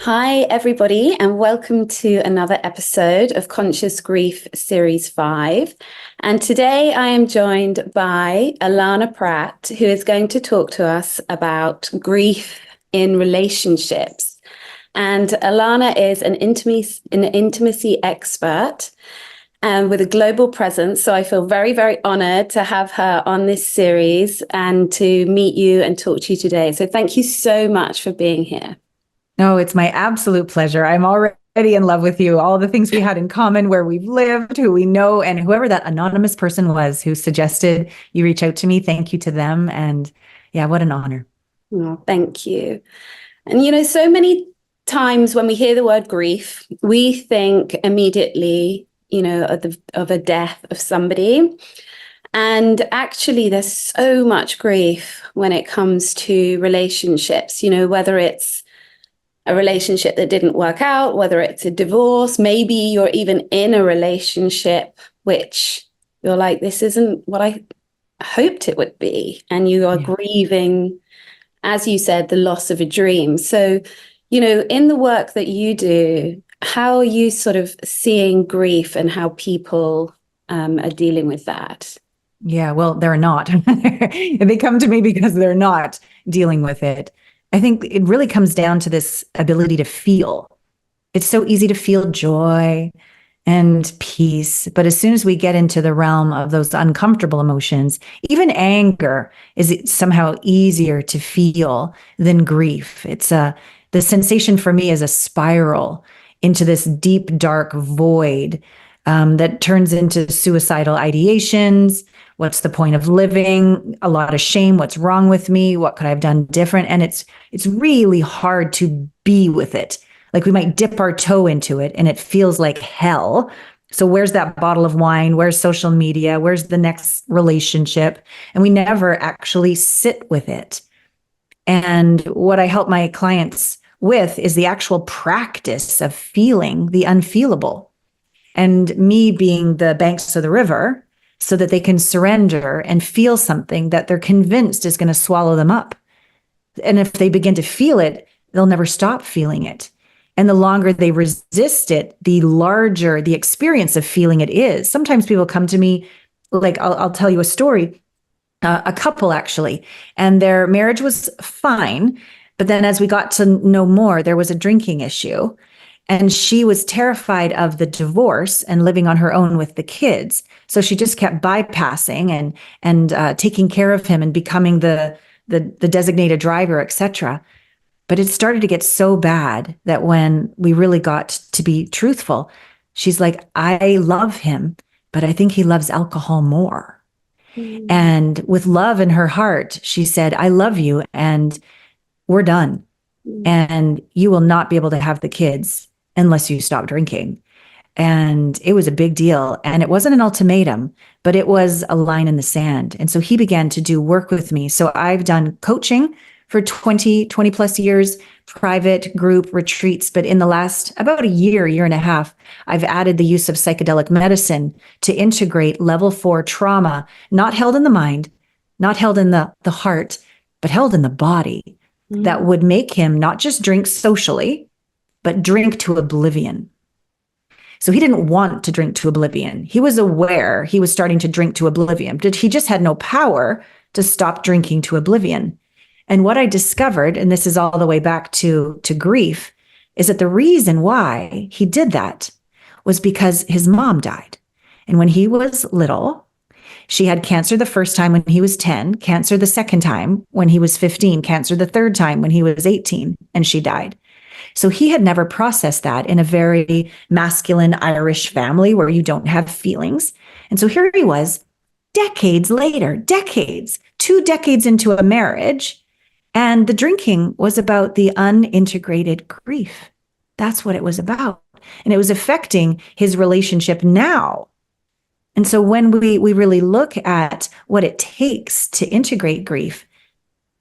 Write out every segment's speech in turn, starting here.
Hi, everybody, and welcome to another episode of Conscious Grief Series 5. And today I am joined by Allana Pratt, who is going to talk to us about grief in relationships. And Allana is an intimacy expert with a global presence. So I feel very, very honored to have her on this series and to meet you and talk to you today. So thank you so much for being here. No, it's my absolute pleasure. I'm already in love with you. All the things we had in common, where we've lived, who we know, and whoever that anonymous person was who suggested you reach out to me. Thank you to them. And yeah, what an honor. Oh, thank you. And so many times when we hear the word grief, we think immediately, of a death of somebody. And actually, there's so much grief when it comes to relationships, whether it's a relationship that didn't work out, whether it's a divorce, maybe you're even in a relationship which you're like, this isn't what I hoped it would be. And you are grieving, as you said, the loss of a dream. So, in the work that you do, how are you sort of seeing grief and how people are dealing with that? Yeah, well, they're not. They come to me because they're not dealing with it. I think it really comes down to this ability to feel. It's so easy to feel joy and peace, but as soon as we get into the realm of those uncomfortable emotions, even anger is somehow easier to feel than grief. It's the sensation for me is a spiral into this deep, dark void that turns into suicidal ideations. What's the point of living? A lot of shame. What's wrong with me? What could I have done different? And it's really hard to be with it. Like we might dip our toe into it and it feels like hell. So where's that bottle of wine? Where's social media? Where's the next relationship? And we never actually sit with it. And what I help my clients with is the actual practice of feeling the unfeelable. And me being the banks of the river, so that they can surrender and feel something that they're convinced is going to swallow them up. And if they begin to feel it, they'll never stop feeling it. And the longer they resist it, the larger the experience of feeling it is. Sometimes people come to me, like I'll tell you a story, a couple actually, and their marriage was fine. But then as we got to know more, there was a drinking issue. And she was terrified of the divorce and living on her own with the kids. So she just kept bypassing and taking care of him and becoming the designated driver, etc. But it started to get so bad that when we really got to be truthful, she's like, I love him, but I think he loves alcohol more. Mm. And with love in her heart, she said, I love you and we're done. Mm. And you will not be able to have the kids unless you stop drinking. And it was a big deal. And it wasn't an ultimatum, but it was a line in the sand. And so he began to do work with me. So I've done coaching for 20 plus years, private group retreats. But in the last about a year and a half, I've added the use of psychedelic medicine to integrate level 4 trauma, not held in the mind, not held in the heart, but held in the body. Mm. That would make him not just drink socially, but drink to oblivion. So he didn't want to drink to oblivion. He was aware he was starting to drink to oblivion, but he just had no power to stop drinking to oblivion. And what I discovered, and this is all the way back to grief, is that the reason why he did that was because his mom died. And when he was little, she had cancer the first time when he was 10, cancer the second time when he was 15, cancer the third time when he was 18, and she died. So he had never processed that in a very masculine Irish family where you don't have feelings. And so here he was, decades later, 2 decades into a marriage, and the drinking was about the unintegrated grief. That's what it was about. And it was affecting his relationship now. And so when we really look at what it takes to integrate grief,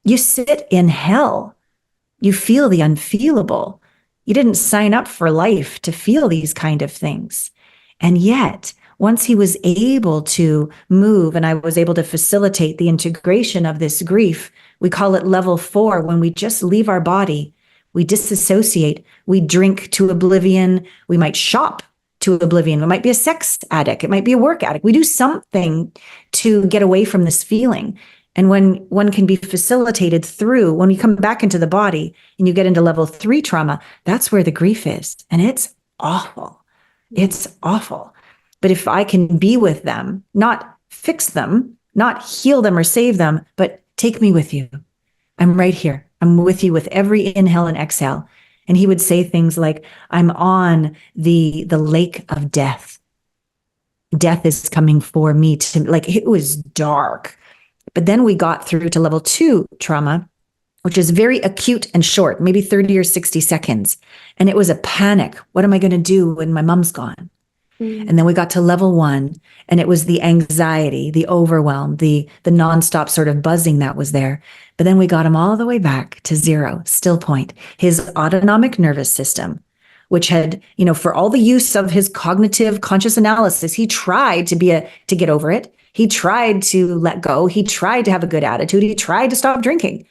you sit in hell. You feel the unfeelable. You didn't sign up for life to feel these kind of things. And yet, once he was able to move and I was able to facilitate the integration of this grief, we call it level 4, when we just leave our body, We disassociate. We drink to oblivion. We might shop to oblivion. It might be a sex addict. It might be a work addict. We do something to get away from this feeling. And when one can be facilitated through, when you come back into the body and you get into level 3 trauma, that's where the grief is. And it's awful. It's awful. But if I can be with them, not fix them, not heal them or save them, but take me with you. I'm right here. I'm with you with every inhale and exhale. And he would say things like, I'm on the lake of death. Death is coming for me to, like, it was dark. But then we got through to level 2 trauma, which is very acute and short, maybe 30 or 60 seconds. And it was a panic. What am I going to do when my mom's gone? And then we got to level 1, and it was the anxiety, the overwhelm, the nonstop sort of buzzing that was there. But then we got him all the way back to 0, still point. His autonomic nervous system, which had, for all the use of his cognitive conscious analysis, he tried to get over it. He tried to let go. He tried to have a good attitude. He tried to stop drinking.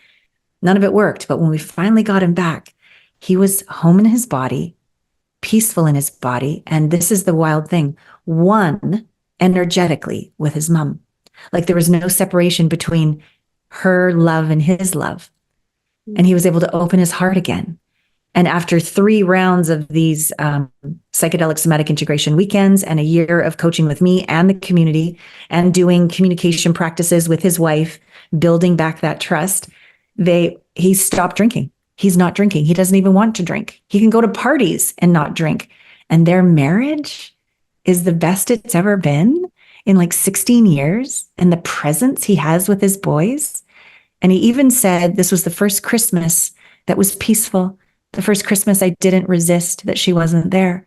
None of it worked. But when we finally got him back, he was home in his body, peaceful in his body. And this is the wild thing, one energetically with his mom. Like there was no separation between her love and his love. And he was able to open his heart again. And after 3 rounds of these psychedelic somatic integration weekends and a year of coaching with me and the community and doing communication practices with his wife, building back that trust, he stopped drinking. He's not drinking. He doesn't even want to drink. He can go to parties and not drink. And their marriage is the best it's ever been in like 16 years. And the presence he has with his boys. And he even said this was the first Christmas that was peaceful. The first Christmas I didn't resist that she wasn't there.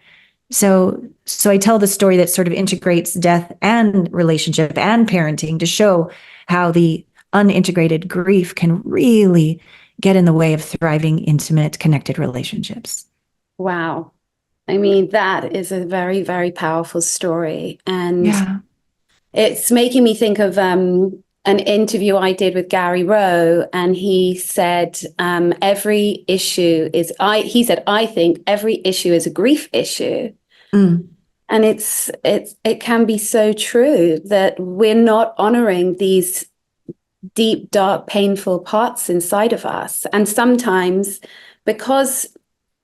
So I tell the story that sort of integrates death and relationship and parenting to show how the unintegrated grief can really get in the way of thriving, intimate, connected relationships. Wow. I mean, that is a very, very powerful story. And it's making me think of an interview I did with Gary Rowe. And he said, every issue is, I think every issue is a grief issue. And it can be so true that we're not honoring these deep, dark, painful parts inside of us. And sometimes because,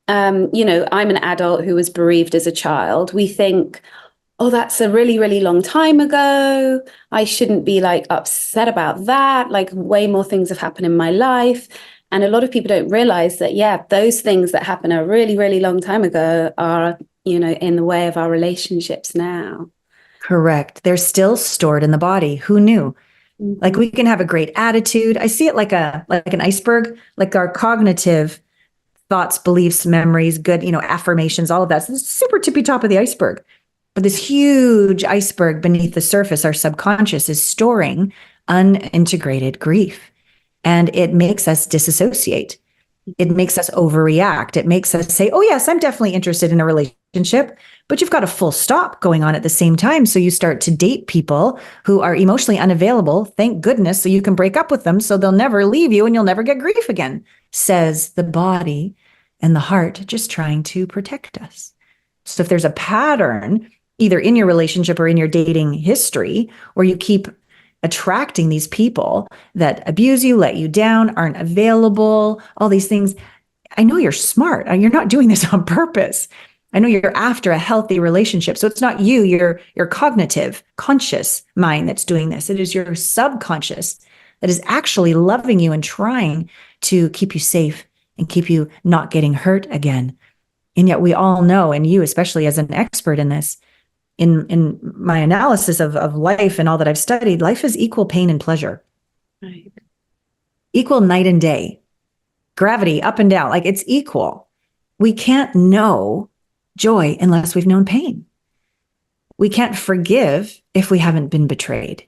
I'm an adult who was bereaved as a child, we think, oh, that's a really, really long time ago. I shouldn't be like upset about that. Like way more things have happened in my life. And a lot of people don't realize that, those things that happened a really, really long time ago are, in the way of our relationships now. Correct. They're still stored in the body. Who knew? Like we can have a great attitude. I see it like an iceberg, like our cognitive thoughts, beliefs, memories, good, affirmations, all of that. So it's super tippy top of the iceberg. But this huge iceberg beneath the surface, our subconscious is storing unintegrated grief. And it makes us disassociate. It makes us overreact. It makes us say, oh, yes, I'm definitely interested in a relationship, but you've got a full stop going on at the same time. So you start to date people who are emotionally unavailable, thank goodness, so you can break up with them so they'll never leave you and you'll never get grief again, says the body and the heart just trying to protect us. So if there's a pattern, either in your relationship or in your dating history, where you keep attracting these people that abuse you, let you down, aren't available, all these things. I know you're smart. You're not doing this on purpose. I know you're after a healthy relationship. So it's not you, your cognitive, conscious mind that's doing this. It is your subconscious that is actually loving you and trying to keep you safe and keep you not getting hurt again. And yet we all know, and you especially as an expert in this, in my analysis of life and all that I've studied, life is equal pain and pleasure. Right. Equal night and day. Gravity up and down, like it's equal. We can't know joy unless we've known pain. We can't forgive if we haven't been betrayed.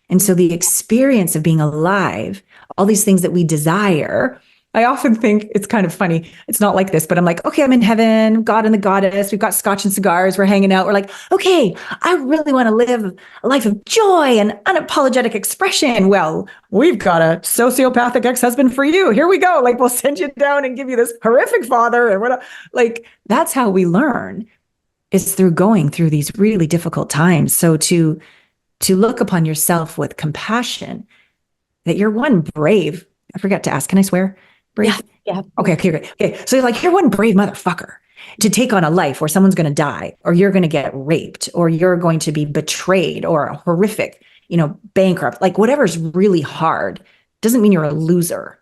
And so the experience of being alive, all these things that we desire, I often think it's kind of funny. It's not like this, but I'm like, okay, I'm in heaven, God and the goddess. We've got scotch and cigars. We're hanging out. We're like, okay, I really want to live a life of joy and unapologetic expression. Well, we've got a sociopathic ex-husband for you. Here we go. Like, we'll send you down and give you this horrific father. And what, like, that's how we learn, is through going through these really difficult times. So to look upon yourself with compassion, that you're one brave. I forgot to ask, can I swear? Brave? Yeah. Okay, great. Okay. So you're like, you're one brave motherfucker to take on a life where someone's going to die, or you're going to get raped, or you're going to be betrayed, or horrific, bankrupt, like whatever's really hard. Doesn't mean you're a loser.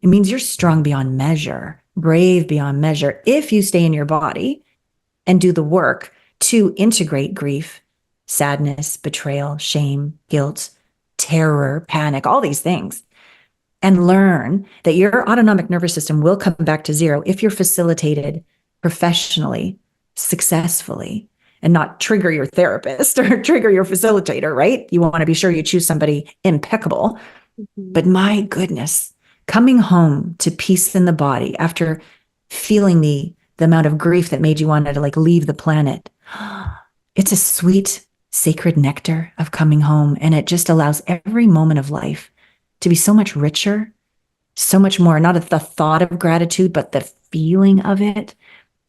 It means you're strong beyond measure, brave beyond measure, if you stay in your body and do the work to integrate grief, sadness, betrayal, shame, guilt, terror, panic, all these things, and learn that your autonomic nervous system will come back to zero if you're facilitated professionally, successfully, and not trigger your therapist or trigger your facilitator, right? You want to be sure you choose somebody impeccable. Mm-hmm. But my goodness, coming home to peace in the body after feeling the amount of grief that made you want to like leave the planet, it's a sweet, sacred nectar of coming home. And it just allows every moment of life to be so much richer, so much more, not the thought of gratitude, but the feeling of it.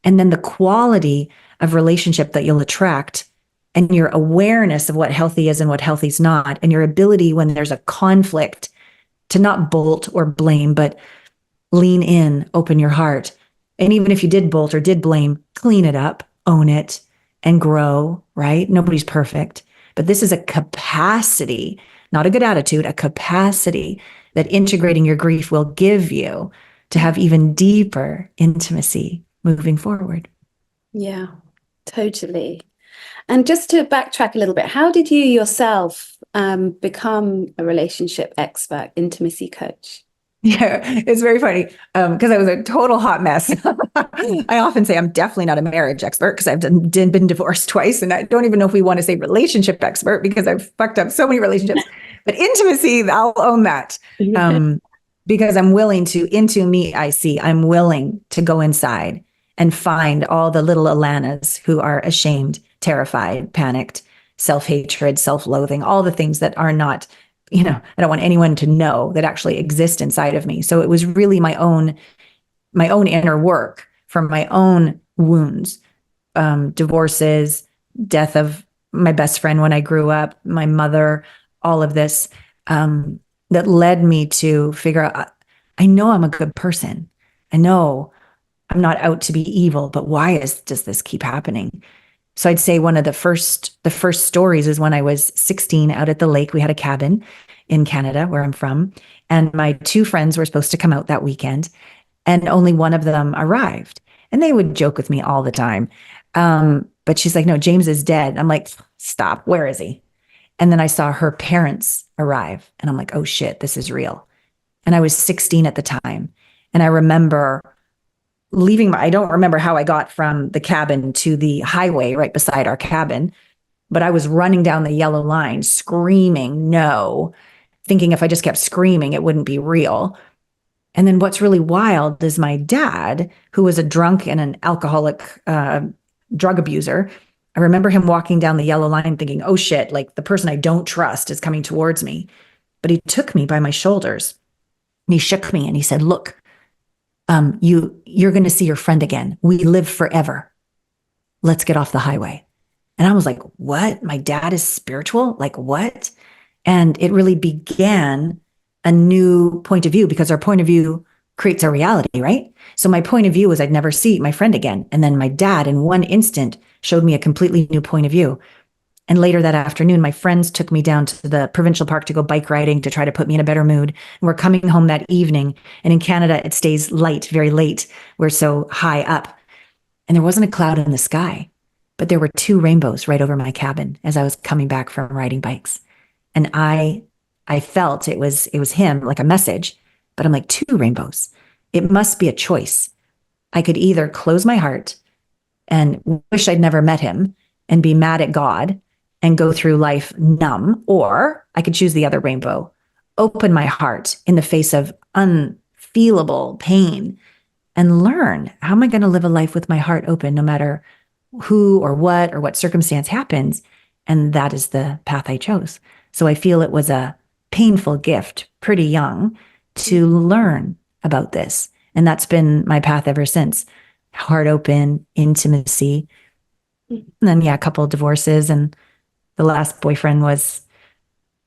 And then the quality of relationship that you'll attract, and your awareness of what healthy is and what healthy's not, and your ability when there's a conflict to not bolt or blame, but lean in, open your heart. And even if you did bolt or did blame, clean it up, own it, and grow, right? Nobody's perfect, but this is a capacity, not a good attitude, a capacity that integrating your grief will give you to have even deeper intimacy moving forward. Yeah, totally. And just to backtrack a little bit, how did you yourself become a relationship expert, intimacy coach? Yeah, it's very funny because I was a total hot mess. I often say I'm definitely not a marriage expert because I've been divorced twice, and I don't even know if we want to say relationship expert because I've fucked up so many relationships. But intimacy, I'll own that because I'm willing to, into me, I'm willing to go inside and find all the little Allanas who are ashamed, terrified, panicked, self-hatred, self-loathing, all the things that are not, I don't want anyone to know that actually exist inside of me. So it was really my own inner work from my own wounds, divorces, death of my best friend when I grew up, my mother, all of this, that led me to figure out, I know I'm a good person. I know I'm not out to be evil, but why does this keep happening? So I'd say one of the first stories is when I was 16 out at the lake. We had a cabin in Canada where I'm from, and my two friends were supposed to come out that weekend, and only one of them arrived. And they would joke with me all the time. But she's like, no, James is dead. I'm like, stop, where is he? And then I saw her parents arrive, and I'm like, oh shit, this is real. And I was 16 at the time. And I remember I don't remember how I got from the cabin to the highway right beside our cabin, but I was running down the yellow line screaming no, thinking if I just kept screaming, it wouldn't be real. And then what's really wild is my dad, who was a drunk and an alcoholic drug abuser. I remember him walking down the yellow line thinking, oh shit, like the person I don't trust is coming towards me. But he took me by my shoulders and he shook me and he said, look, you're going to see your friend again. We live forever. Let's get off the highway. And I was like, what? My dad is spiritual? Like what? And it really began a new point of view, because our point of view creates our reality, right? So my point of view was I'd never see my friend again. And then my dad in one instant showed me a completely new point of view. And later that afternoon, my friends took me down to the provincial park to go bike riding to try to put me in a better mood. And we're coming home that evening. And in Canada, it stays light, very late. We're so high up. And there wasn't a cloud in the sky, but there were two rainbows right over my cabin as I was coming back from riding bikes. And I felt it was him, like a message, but I'm like, two rainbows. It must be a choice. I could either close my heart and wish I'd never met him and be mad at God and go through life numb, or I could choose the other rainbow, open my heart in the face of feelable pain, and learn, how am I going to live a life with my heart open no matter who or what circumstance happens? And that is the path I chose. So I feel it was a painful gift pretty young to learn about this. And that's been my path ever since. Heart open, intimacy. And then, a couple of divorces. And the last boyfriend was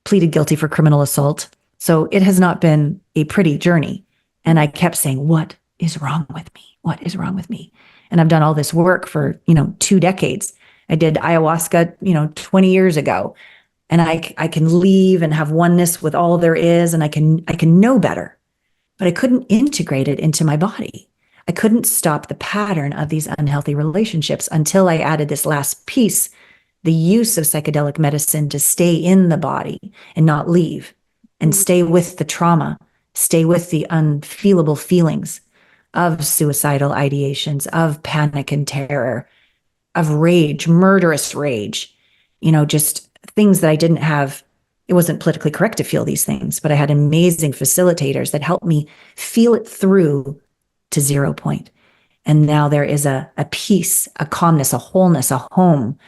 pleaded guilty for criminal assault. So it has not been a pretty journey. And I kept saying, what is wrong with me? What is wrong with me? And I've done all this work for, 2 decades. I did ayahuasca, 20 years ago. And I can leave and have oneness with all there is. And I can know better, but I couldn't integrate it into my body. I couldn't stop the pattern of these unhealthy relationships until I added this last piece, the use of psychedelic medicine to stay in the body and not leave, and stay with the trauma, stay with the unfeelable feelings of suicidal ideations, of panic and terror, of rage, murderous rage, just things that I didn't have. It wasn't politically correct to feel these things, but I had amazing facilitators that helped me feel it through to 0 point. And now there is a peace, a calmness, a wholeness, a home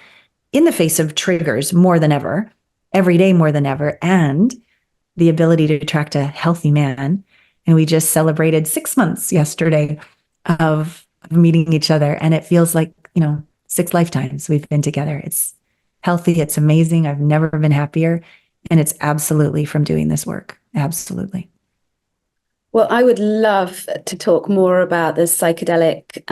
in the face of triggers more than ever, every day more than ever, and the ability to attract a healthy man. And we just celebrated 6 months yesterday of meeting each other. And it feels like, 6 lifetimes we've been together. It's healthy. It's amazing. I've never been happier. And it's absolutely from doing this work. Absolutely. Well, I would love to talk more about the psychedelic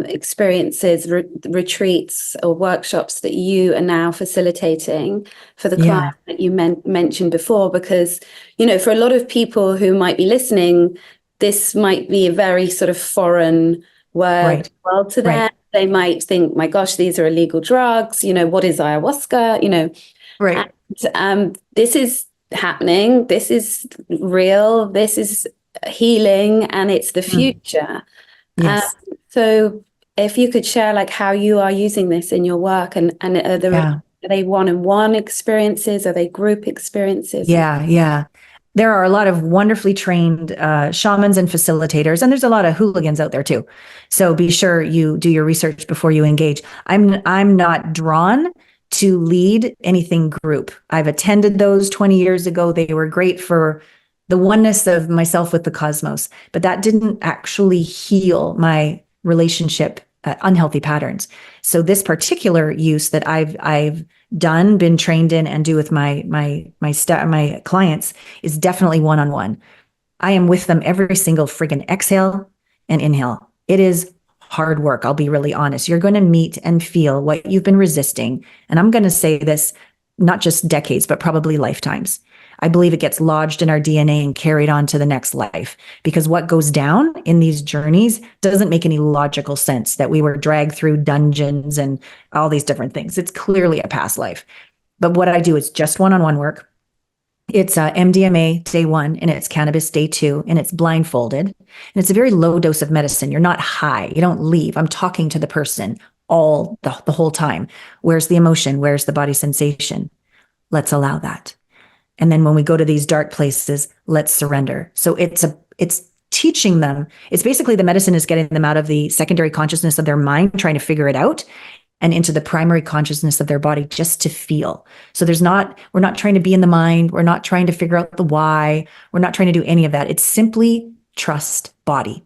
experiences, retreats or workshops that you are now facilitating for the client that you mentioned before, because, for a lot of people who might be listening, this might be a very sort of foreign word world to them. Right. They might think, my gosh, these are illegal drugs. What is ayahuasca? Right. And, this is happening. This is real. This is healing, and it's the future. Yes. So if you could share like how you are using this in your work, and are they one-on-one experiences? Are they group experiences? Yeah. There are a lot of wonderfully trained shamans and facilitators, and there's a lot of hooligans out there too. So be sure you do your research before you engage. I'm not drawn to lead anything group. I've attended those 20 years ago. They were great for the oneness of myself with the cosmos, but that didn't actually heal my relationship unhealthy patterns. So this particular use that I've done, been trained in, and do with my clients is definitely one-on-one. I am with them every single friggin' exhale and inhale. It is hard work. I'll be really honest. You're going to meet and feel what you've been resisting. And I'm going to say this, not just decades, but probably lifetimes. I believe it gets lodged in our DNA and carried on to the next life, because what goes down in these journeys doesn't make any logical sense, that we were dragged through dungeons and all these different things. It's clearly a past life. But what I do is just one-on-one work. It's MDMA day 1, and it's cannabis day 2, and it's blindfolded. And it's a very low dose of medicine. You're not high. You don't leave. I'm talking to the person all the whole time. Where's the emotion? Where's the body sensation? Let's allow that. And then when we go to these dark places, let's surrender. So it's teaching them. It's basically the medicine is getting them out of the secondary consciousness of their mind, trying to figure it out, and into the primary consciousness of their body, just to feel. So we're not trying to be in the mind. We're not trying to figure out the why. We're not trying to do any of that. It's simply trust body,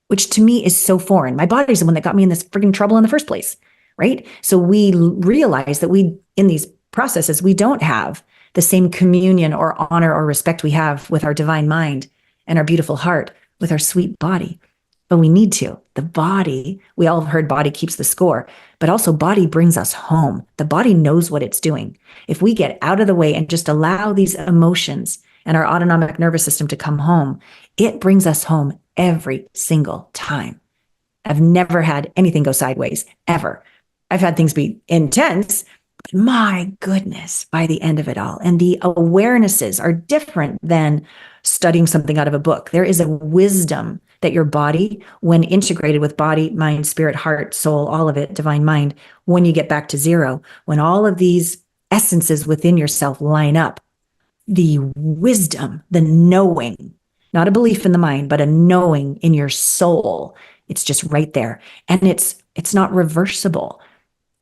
which to me is so foreign. My body's the one that got me in this freaking trouble in the first place, right? So we realize that in these processes, we don't have the same communion or honor or respect we have with our divine mind and our beautiful heart, with our sweet body. But we need to. The body, we all have heard body keeps the score, but also body brings us home. The body knows what it's doing. If we get out of the way and just allow these emotions and our autonomic nervous system to come home, it brings us home every single time. I've never had anything go sideways, ever. I've had things be intense, but my goodness, by the end of it all. And the awarenesses are different than studying something out of a book. There is a wisdom that your body, when integrated with body, mind, spirit, heart, soul, all of it, divine mind, when you get back to zero, when all of these essences within yourself line up, the wisdom, the knowing. not a belief in the mind, but a knowing in your soul. It's just right there. And it's not reversible.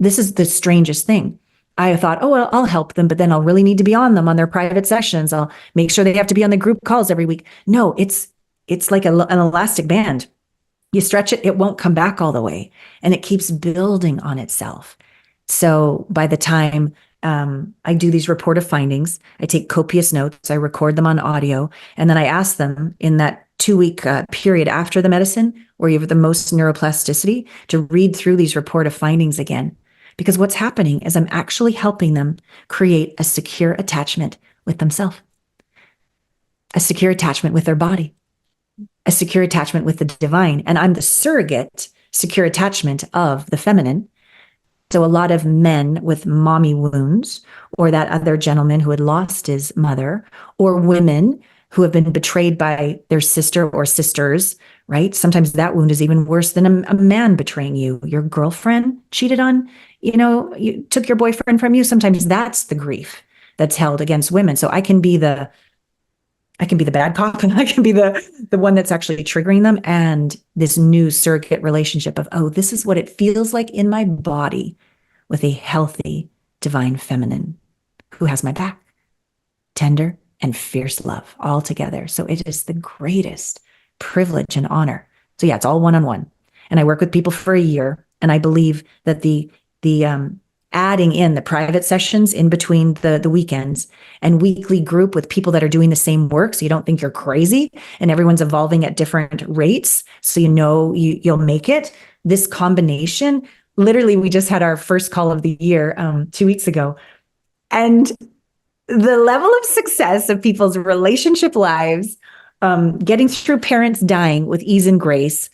This is the strangest thing. I thought, oh, well, I'll help them, but then I'll really need to be on them on their private sessions. I'll make sure they have to be on the group calls every week. No, it's like an elastic band. You stretch it, it won't come back all the way, and it keeps building on itself. So by the time I do these report of findings, I take copious notes, I record them on audio, and then I ask them in that 2-week period after the medicine, where you have the most neuroplasticity, to read through these report of findings again. Because what's happening is I'm actually helping them create a secure attachment with themselves, a secure attachment with their body, a secure attachment with the divine. And I'm the surrogate secure attachment of the feminine. So a lot of men with mommy wounds, or that other gentleman who had lost his mother, or women who have been betrayed by their sister or sisters, right? Sometimes that wound is even worse than a man betraying you. Your girlfriend cheated on, you took your boyfriend from you. Sometimes that's the grief that's held against women. So I can be the bad cop, and I can be the one that's actually triggering them. And this new surrogate relationship of, oh, this is what it feels like in my body with a healthy, divine feminine who has my back, tender and fierce love all together. So it is the greatest privilege and honor. So yeah, it's all one-on-one. And I work with people for a year. And I believe that the adding in the private sessions in between the weekends and weekly group with people that are doing the same work, so you don't think you're crazy and everyone's evolving at different rates, so you'll make it. This combination, literally, we just had our first call of the year 2 weeks ago, and the level of success of people's relationship lives, getting through parents dying with ease and grace,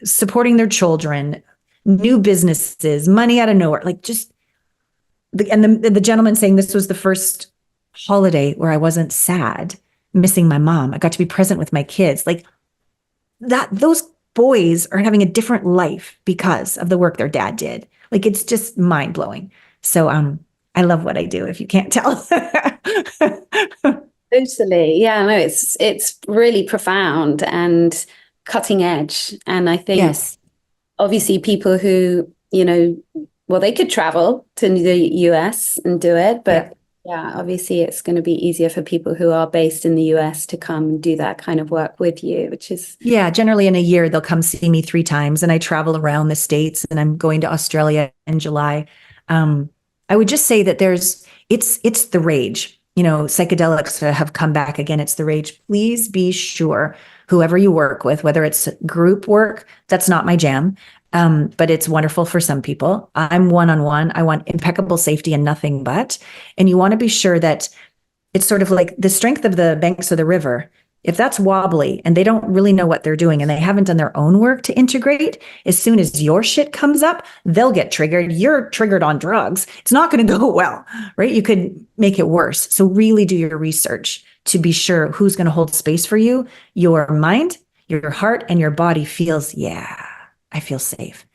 supporting their children, new businesses, money out of nowhere, like just the gentleman saying this was the first holiday where I wasn't sad, missing my mom. I got to be present with my kids. Like that, those boys are having a different life because of the work their dad did. Like it's just mind blowing. So I love what I do, if you can't tell. Totally. Yeah, no, it's really profound and cutting edge. And I think Yes. Obviously people who, well, they could travel to the US and do it, but yeah, obviously it's going to be easier for people who are based in the US to come and do that kind of work with you, which is... Yeah, generally in a year, they'll come see me 3 times, and I travel around the States, and I'm going to Australia in July. I would just say that it's the rage. Psychedelics have come back again. It's the rage. Please be sure, whoever you work with, whether it's group work, that's not my jam, but it's wonderful for some people. I'm one-on-one. I want impeccable safety and nothing but. And you want to be sure that it's sort of like the strength of the banks of the river. If that's wobbly and they don't really know what they're doing and they haven't done their own work to integrate, as soon as your shit comes up, they'll get triggered. You're triggered on drugs. It's not going to go well, right? You could make it worse. So really do your research to be sure who's going to hold space for you. Your mind, your heart, and your body feels, yeah, I feel safe.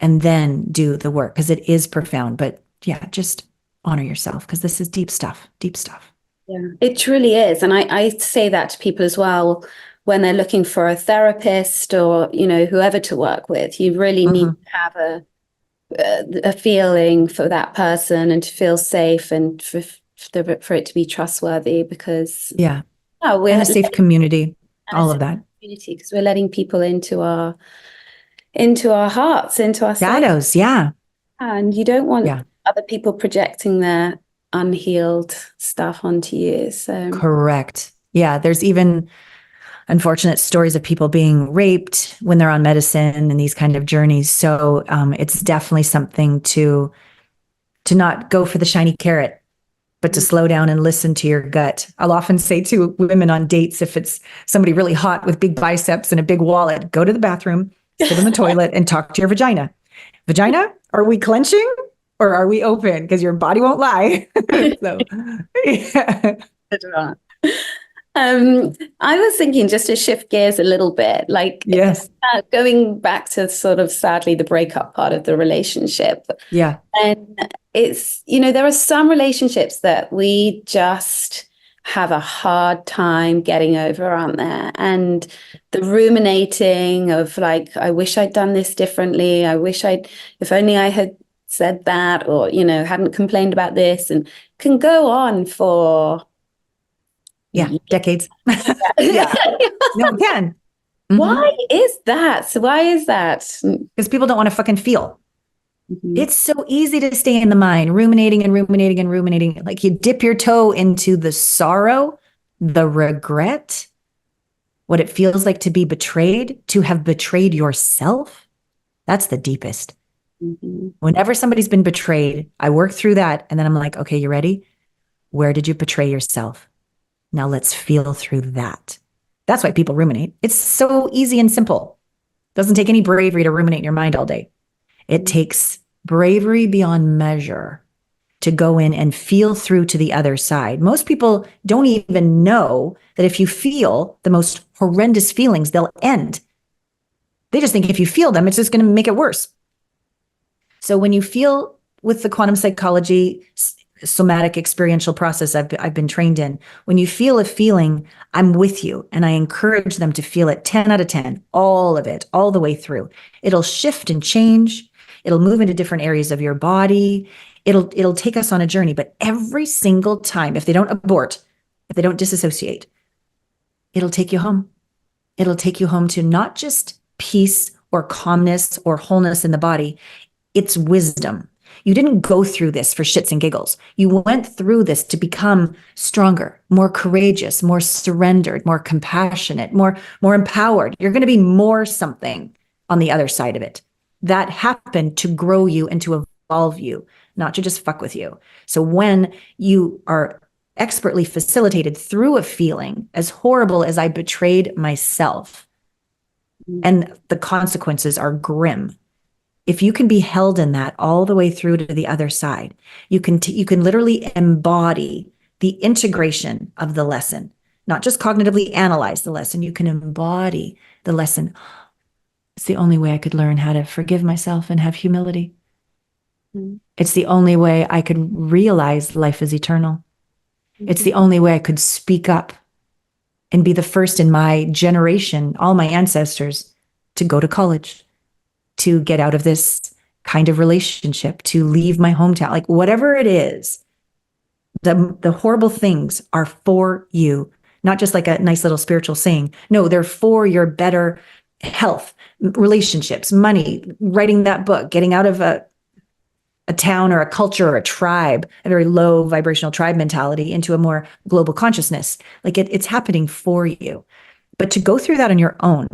And then do the work, because it is profound. But yeah, just honor yourself, because this is deep stuff, deep stuff. Yeah, it truly is. And I say that to people as well when they're looking for a therapist or, whoever to work with. You really need to have a feeling for that person and to feel safe and for it to be trustworthy, because we're in a safe community, all of that. Because we're letting people into our hearts, into our shadows. Yeah. And you don't want other people projecting their unhealed stuff onto you. So correct. Yeah, there's even unfortunate stories of people being raped when they're on medicine and these kind of journeys. So it's definitely something to not go for the shiny carrot, but to slow down and listen to your gut. I'll often say to women on dates, if it's somebody really hot with big biceps and a big wallet, go to the bathroom, sit in the toilet and talk to your vagina. Vagina, are we clenching? Or are we open? Because your body won't lie. So, yeah. I was thinking, just to shift gears a little bit, like going back to sort of sadly the breakup part of the relationship. Yeah. And it's, there are some relationships that we just have a hard time getting over, aren't there? And the ruminating of like, I wish I'd done this differently. If only I had said that, or, hadn't complained about this, and can go on for decades. Yeah. No, it can. Why is that? So why is that? Because people don't want to fucking feel. Mm-hmm. It's so easy to stay in the mind, ruminating and ruminating and ruminating. Like you dip your toe into the sorrow, the regret, what it feels like to be betrayed, to have betrayed yourself. That's the deepest. Mm-hmm. Whenever somebody's been betrayed, I work through that. And then I'm like, okay, you ready? Where did you betray yourself? Now let's feel through that. That's why people ruminate. It's so easy and simple. It doesn't take any bravery to ruminate in your mind all day. It takes bravery beyond measure to go in and feel through to the other side. Most people don't even know that if you feel the most horrendous feelings, they'll end. They just think if you feel them, it's just going to make it worse. So when you feel with the quantum psychology, somatic experiential process I've been trained in, when you feel a feeling, I'm with you. And I encourage them to feel it 10 out of 10, all of it, all the way through. It'll shift and change. It'll move into different areas of your body. It'll take us on a journey. But every single time, if they don't abort, if they don't disassociate, it'll take you home. It'll take you home to not just peace or calmness or wholeness in the body. It's wisdom. You didn't go through this for shits and giggles. You went through this to become stronger, more courageous, more surrendered, more compassionate, more empowered. You're going to be more something on the other side of it. That happened to grow you and to evolve you, not to just fuck with you. So when you are expertly facilitated through a feeling, as horrible as I betrayed myself, and the consequences are grim, if you can be held in that all the way through to the other side, you can literally embody the integration of the lesson, not just cognitively analyze the lesson. You can embody the lesson. It's the only way I could learn how to forgive myself and have humility. Mm-hmm. It's the only way I could realize life is eternal. Mm-hmm. It's the only way I could speak up and be the first in my generation, all my ancestors, to go to college, to get out of this kind of relationship, to leave my hometown, like whatever it is, the horrible things are for you, not just like a nice little spiritual saying. No, they're for your better health, relationships, money, writing that book, getting out of a town or a culture or a tribe, a very low vibrational tribe mentality, into a more global consciousness. Like it's happening for you. But to go through that on your own,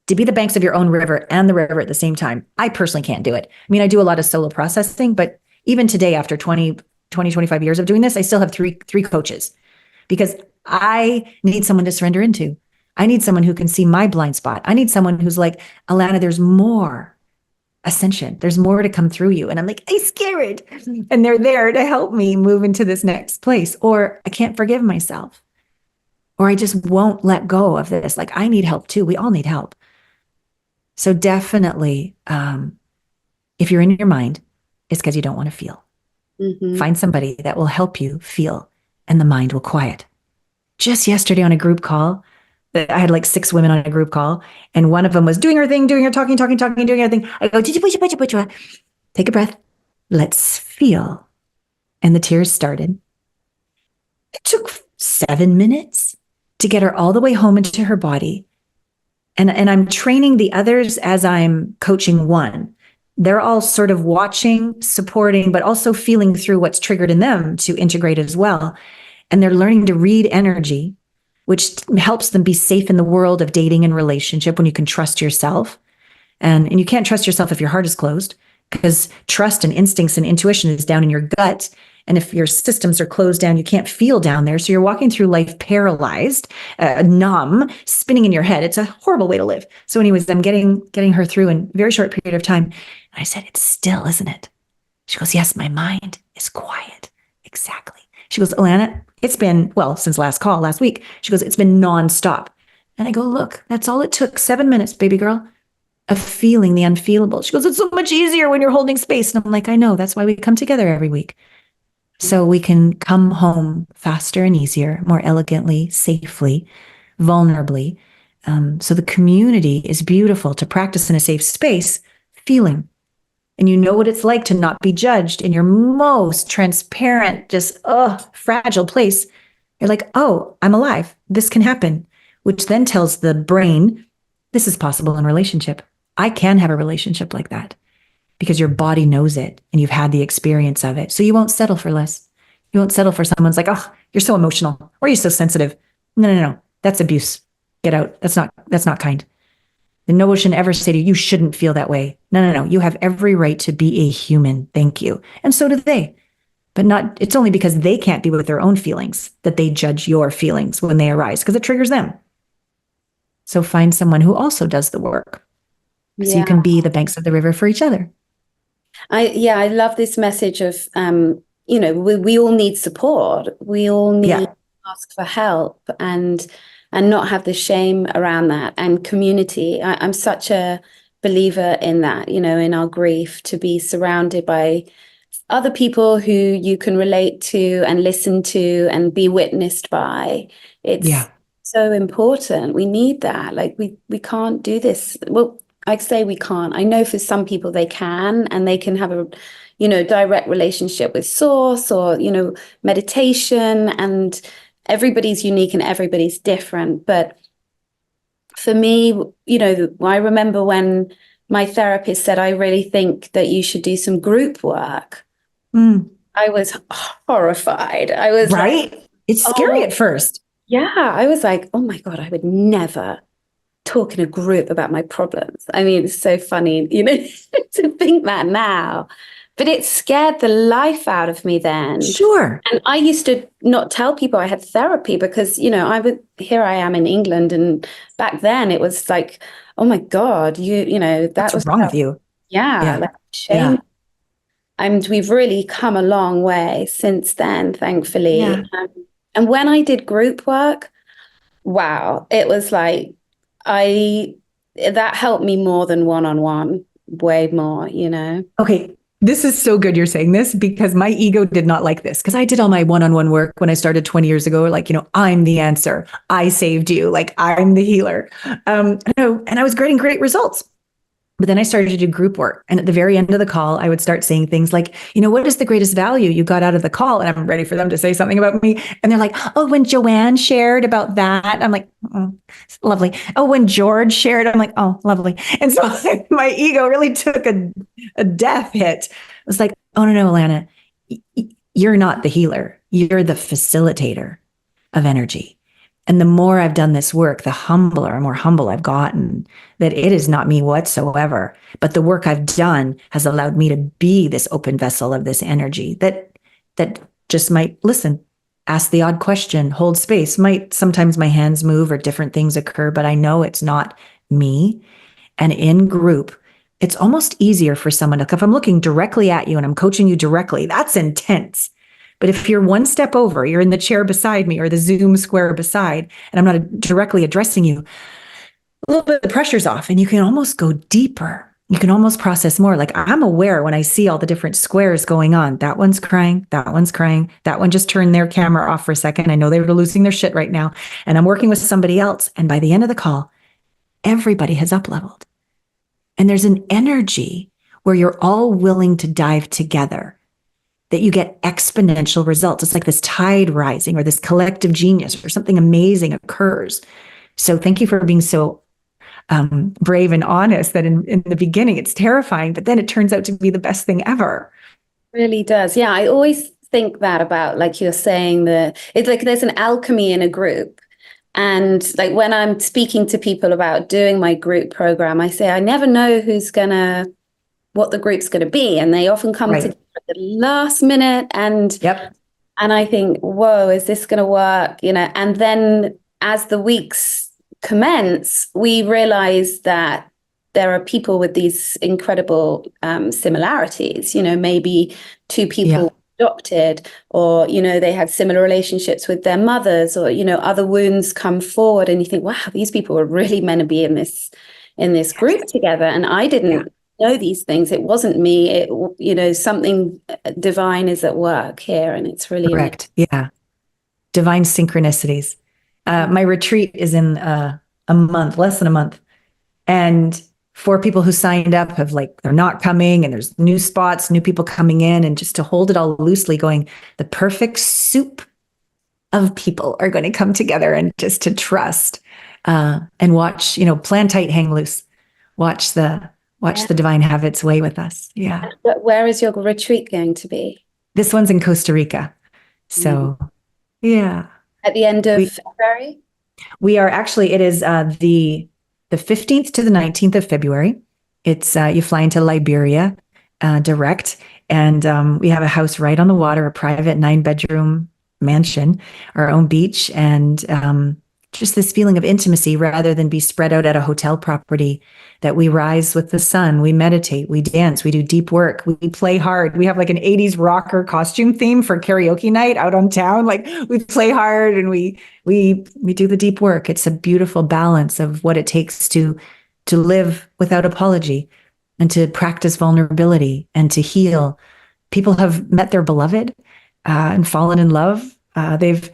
to be the banks of your own river and the river at the same time, I personally can't do it. I mean, I do a lot of solo processing, but even today, after 25 years of doing this, I still have three coaches, because I need someone to surrender into. I need someone who can see my blind spot. I need someone who's like, Allana, there's more ascension. There's more to come through you. And I'm like, I'm scared. And they're there to help me move into this next place. Or I can't forgive myself. Or I just won't let go of this. Like, I need help too. We all need help. So definitely, if you're in your mind, it's because you don't want to feel. Mm-hmm. Find somebody that will help you feel, and the mind will quiet. Just yesterday on a group call, I had like 6 women on a group call, and one of them was doing her thing, doing her talking, doing her thing. I go, take a breath. Let's feel. And the tears started. It took 7 minutes to get her all the way home into her body. And I'm training the others as I'm coaching one. They're all sort of watching, supporting, but also feeling through what's triggered in them to integrate as well. And they're learning to read energy, which helps them be safe in the world of dating and relationship when you can trust yourself. And you can't trust yourself if your heart is closed, because trust and instincts and intuition is down in your gut. And if your systems are closed down, you can't feel down there. So you're walking through life paralyzed, numb, spinning in your head. It's a horrible way to live. So anyways, I'm getting her through in a very short period of time. And I said, it's still, isn't it? She goes, yes, my mind is quiet. Exactly. She goes, Allana, it's been, since last week. She goes, it's been nonstop. And I go, look, that's all it took. 7 minutes, baby girl, of feeling the unfeelable. She goes, it's so much easier when you're holding space. And I'm like, I know. That's why we come together every week. So we can come home faster and easier, more elegantly, safely, vulnerably. So the community is beautiful to practice in a safe space, feeling. And you know what it's like to not be judged in your most transparent, just fragile place. You're like, oh, I'm alive. This can happen, which then tells the brain, this is possible in relationship. I can have a relationship like that because your body knows it and you've had the experience of it. So you won't settle for less. You won't settle for someone's like, oh, you're so emotional or you're so sensitive. No. That's abuse. Get out. That's not kind. And no one should ever say to you, you shouldn't feel that way. No. You have every right to be a human. Thank you. And so do they. But not, it's only because they can't be with their own feelings that they judge your feelings when they arise, because it triggers them. So find someone who also does the work. So you can be the banks of the river for each other. I love this message of, we all need support. We all need to ask for help and not have the shame around that, and community. I'm such a believer in that, in our grief, to be surrounded by other people who you can relate to and listen to and be witnessed by. It's so important. We need that. Like we can't do this. Well, I'd say we can't. I know for some people they can, and they can have a, direct relationship with source or, meditation, and everybody's unique and everybody's different. But for me, I remember when my therapist said, I really think that you should do some group work. I was horrified. I was like, it's scary at first. Yeah. I was like, oh my God, I would never talk in a group about my problems. I mean, it's so funny, to think that now. But it scared the life out of me then. Sure. And I used to not tell people I had therapy because, here I am in England. And back then it was like, oh my God, what's wrong with you? Yeah. Like shame. Yeah. And we've really come a long way since then, thankfully. Yeah. And when I did group work, wow, it was like, that helped me more than one-on-one, way more, Okay. This is so good you're saying this, because my ego did not like this, because I did all my one-on-one work when I started 20 years ago. Like, I'm the answer. I saved you. Like, I'm the healer. And I was getting great results. But then I started to do group work. And at the very end of the call, I would start saying things like, what is the greatest value you got out of the call? And I'm ready for them to say something about me. And they're like, oh, when Joanne shared about that, I'm like, oh, lovely. Oh, when George shared, I'm like, oh, lovely. And so my ego really took a death hit. It was like, oh, no, Allana, you're not the healer. You're the facilitator of energy. And the more I've done this work, the more humble I've gotten, that it is not me whatsoever. But the work I've done has allowed me to be this open vessel of this energy that just might listen, ask the odd question, hold space. Sometimes my hands move or different things occur, but I know it's not me. And in group, it's almost easier for someone to, if I'm looking directly at you and I'm coaching you directly, that's intense. But if you're one step over, you're in the chair beside me or the Zoom square beside, and I'm not directly addressing you, a little bit of the pressure's off and you can almost go deeper. You can almost process more. Like, I'm aware when I see all the different squares going on. That one's crying. That one's crying. That one just turned their camera off for a second. I know they were losing their shit right now. And I'm working with somebody else. And by the end of the call, everybody has up-leveled. And there's an energy where you're all willing to dive together, that you get exponential results. It's like this tide rising or this collective genius or something amazing occurs. So thank you for being so brave and honest that in the beginning it's terrifying, but then it turns out to be the best thing ever. It really does. Yeah, I always think that about, like you're saying, it's like there's an alchemy in a group. And like when I'm speaking to people about doing my group program, I say, I never know what the group's going to be. And they often come together at the last minute. And I think, whoa, is this going to work? And then as the weeks commence, we realize that there are people with these incredible similarities. Maybe two people adopted, or they had similar relationships with their mothers, or other wounds come forward, and you think, wow, these people are really meant to be in this group together. And I didn't know these things. It wasn't me. Something divine is at work here, and it's really amazing. Correct. Yeah. Divine synchronicities. My retreat is in a month, less than a month. And 4 people who signed up have they're not coming, and there's new spots, new people coming in, and just to hold it all loosely going, the perfect soup of people are going to come together, and just to trust and watch, plan tight, hang loose, watch the divine have its way with us. Yeah. But where is your retreat going to be? This one's in Costa Rica. So yeah. At the end of February? We are actually, it is the 15th to the 19th of February. It's you fly into Liberia direct, and we have a house right on the water, a private 9-bedroom mansion, our own beach, and just this feeling of intimacy rather than be spread out at a hotel property, that we rise with the sun, we meditate, we dance, we do deep work, we play hard. We have an 80s rocker costume theme for karaoke night out on town. We play hard, and we do the deep work. It's a beautiful balance of what it takes to live without apology, and to practice vulnerability, and to heal. People have met their beloved and fallen in love. They've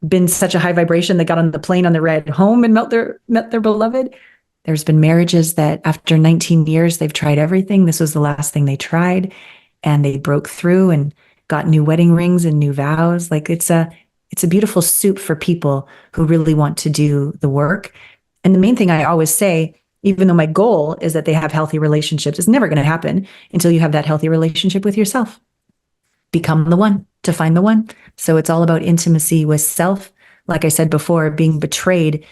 been such a high vibration, they got on the plane on the ride home and met their beloved. There's been marriages that after 19 years, they've tried everything. This was the last thing they tried, and they broke through and got new wedding rings and new vows. It's a beautiful soup for people who really want to do the work. And the main thing I always say, even though my goal is that they have healthy relationships, it's never going to happen until you have that healthy relationship with yourself. Become the one, to find the one. So it's all about intimacy with self. Like I said before, being betrayed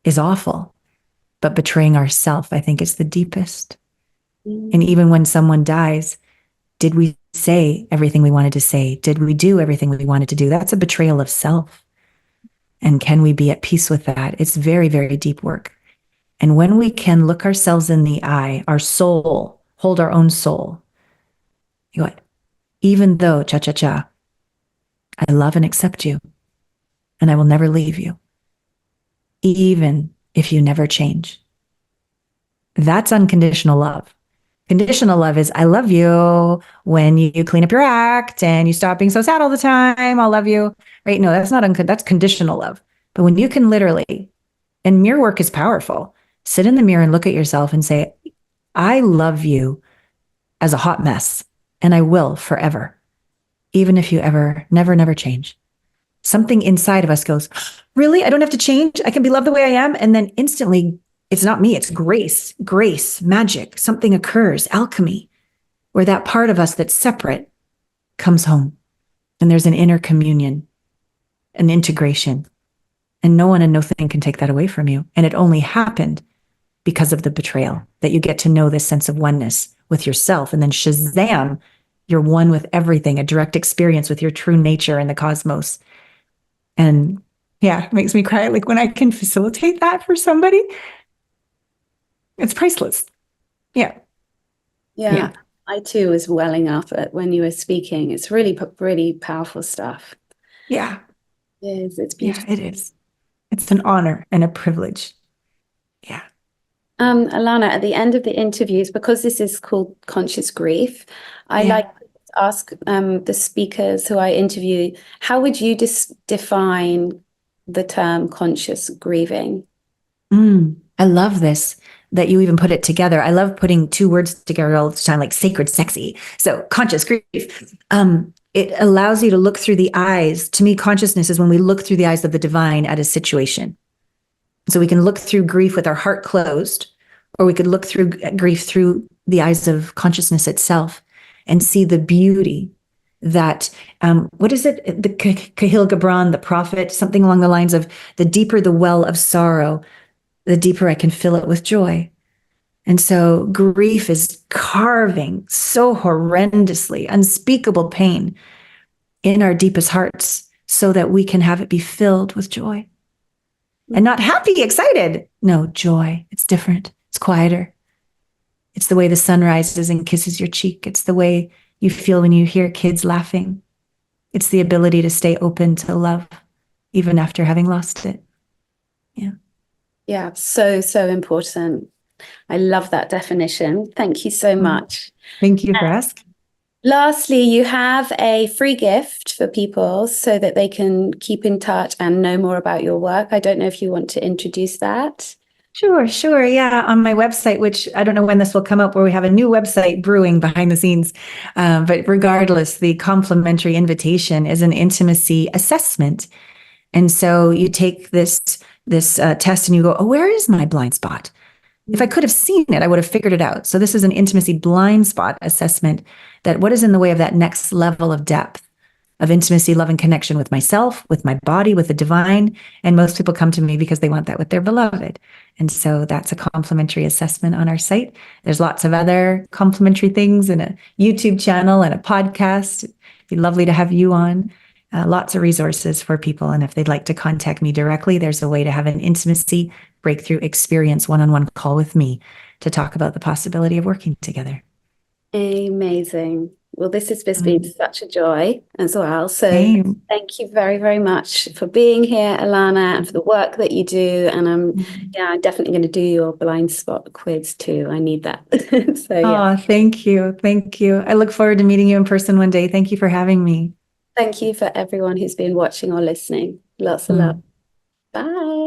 is awful, but betraying ourself, I think, is the deepest. And even when someone dies, did we say everything we wanted to say? Did we do everything we wanted to do? That's a betrayal of self. And can we be at peace with that? It's very, very deep work. And when we can look ourselves in the eye, our soul, hold our own soul, even though, cha-cha-cha, I love and accept you, and I will never leave you, even if you never change. That's unconditional love. Conditional love is, I love you when you clean up your act and you stop being so sad all the time. I'll love you. Right? No, that's not that's conditional love. But when you can literally, and mirror work is powerful, sit in the mirror and look at yourself and say, I love you as a hot mess, and I will forever, even if you never change. Something inside of us goes, really? I don't have to change? I can be loved the way I am? And then instantly, it's not me, it's grace, magic. Something occurs, alchemy, where that part of us that's separate comes home. And there's an inner communion, an integration. And no one and nothing can take that away from you. And it only happened because of the betrayal, that you get to know this sense of oneness with yourself. And then shazam, you're one with everything, a direct experience with your true nature and the cosmos. And yeah, it makes me cry. When I can facilitate that for somebody, it's priceless. Yeah. I too was welling up when you were speaking. It's really, really powerful stuff. Yeah. It is. It's beautiful. Yeah, it is. It's an honor and a privilege. Yeah. Allana, at the end of the interviews, because this is called Conscious Grief, I like to ask the speakers who I interview, how would you define the term conscious grieving? I love this, that you even put it together. I love putting 2 words together all the time, like sacred, sexy. So conscious grief. It allows you to look through the eyes. To me, consciousness is when we look through the eyes of the divine at a situation. So we can look through grief with our heart closed, or we could look through grief through the eyes of consciousness itself and see the beauty that, what is it? The Kahil Gibran, the prophet, something along the lines of, the deeper the well of sorrow, the deeper I can fill it with joy. And so grief is carving so horrendously unspeakable pain in our deepest hearts so that we can have it be filled with joy. And not happy, excited. No, joy. It's different. It's quieter. It's the way the sun rises and kisses your cheek. It's the way you feel when you hear kids laughing. It's the ability to stay open to love, even after having lost it. Yeah. Yeah, so important. I love that definition. Thank you so much. Thank you for asking. Lastly, you have a free gift for people so that they can keep in touch and know more about your work. I don't know if you want to introduce that. Sure, sure. Yeah, on my website, which I don't know when this will come up, where we have a new website brewing behind the scenes. But regardless, the complimentary invitation is an intimacy assessment. And so you take this test and you go, oh, where is my blind spot? If I could have seen it, I would have figured it out. So this is an intimacy blind spot assessment, that what is in the way of that next level of depth of intimacy, love, and connection with myself, with my body, with the divine. And most people come to me because they want that with their beloved. And so that's a complimentary assessment on our site. There's lots of other complimentary things, and a YouTube channel and a podcast. It'd be lovely to have you on. Lots of resources for people. And if they'd like to contact me directly, there's a way to have an intimacy breakthrough experience one-on-one call with me to talk about the possibility of working together. Amazing. Well, this has just been such a joy as well. So thank you very, very much for being here, Allana, and for the work that you do. And I'm definitely going to do your blind spot quiz too. I need that. So yeah. Oh, thank you. Thank you. I look forward to meeting you in person one day. Thank you for having me. Thank you for everyone who's been watching or listening. Lots of love. Bye.